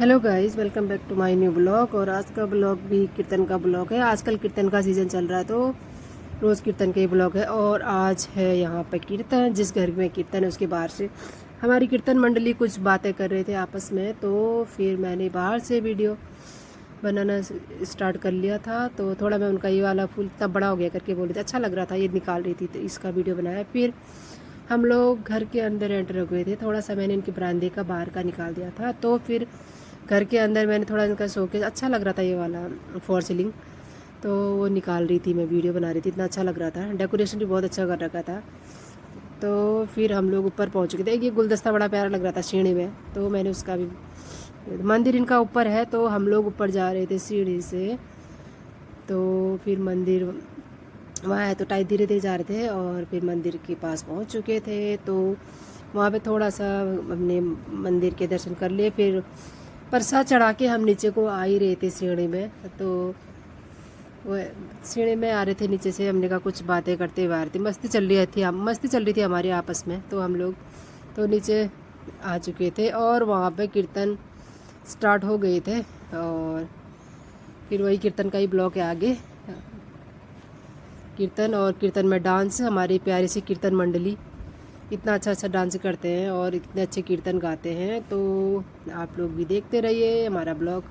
Hello guys, welcome back to my new blog. और आज का ब्लॉग भी कीर्तन का ब्लॉग है। आजकल कीर्तन का सीज़न चल रहा है तो रोज़ कीर्तन के ब्लॉग है। और आज है यहाँ पे कीर्तन। जिस घर में कीर्तन है उसके बाहर से हमारी कीर्तन मंडली कुछ बातें कर रहे थे आपस में, तो फिर मैंने बाहर से वीडियो बनाना स्टार्ट कर लिया था। तो थोड़ा मैं उनका ये वाला फूल इतना बड़ा हो गया करके बोले थे, अच्छा लग रहा था, ये निकाल रही थी तो इसका वीडियो बनाया। फिर हम लोग घर के अंदर एंटर हो गए थे। थोड़ा सा मैंने इनके बरामदे का बाहर का निकाल दिया था। तो फिर घर के अंदर मैंने थोड़ा इनका शोकेस, अच्छा लग रहा था ये वाला फॉर सीलिंग, तो वो निकाल रही थी, मैं वीडियो बना रही थी। इतना अच्छा लग रहा था, डेकोरेशन भी बहुत अच्छा कर रखा था। तो फिर हम लोग ऊपर पहुंच गए थे। ये गुलदस्ता बड़ा प्यारा लग रहा था सीढ़ी में, तो मैंने उसका भी, मंदिर इनका ऊपर है तो हम लोग ऊपर जा रहे थे सीढ़ी से। तो फिर मंदिर वहाँ है तो टाइप धीरे धीरे जा रहे थे और फिर मंदिर के पास पहुँच चुके थे। तो वहाँ पे थोड़ा सा हमने मंदिर के दर्शन कर लिए। फिर प्रसाद चढ़ा के हम नीचे को आ ही रहे थे सीढ़ी में। तो वो सीढ़ी में आ रहे थे नीचे से, हमने कहा कुछ बातें करते हुए आ रहे थे, मस्ती चल रही थी हमारी आपस में। तो हम लोग तो नीचे आ चुके थे और वहाँ पे कीर्तन स्टार्ट हो गए थे। और फिर वही कीर्तन का ही ब्लॉक है आगे, कीर्तन और कीर्तन में डांस। हमारी प्यारी सी कीर्तन मंडली इतना अच्छा अच्छा डांस करते हैं और इतने अच्छे कीर्तन गाते हैं। तो आप लोग भी देखते रहिए हमारा ब्लॉग।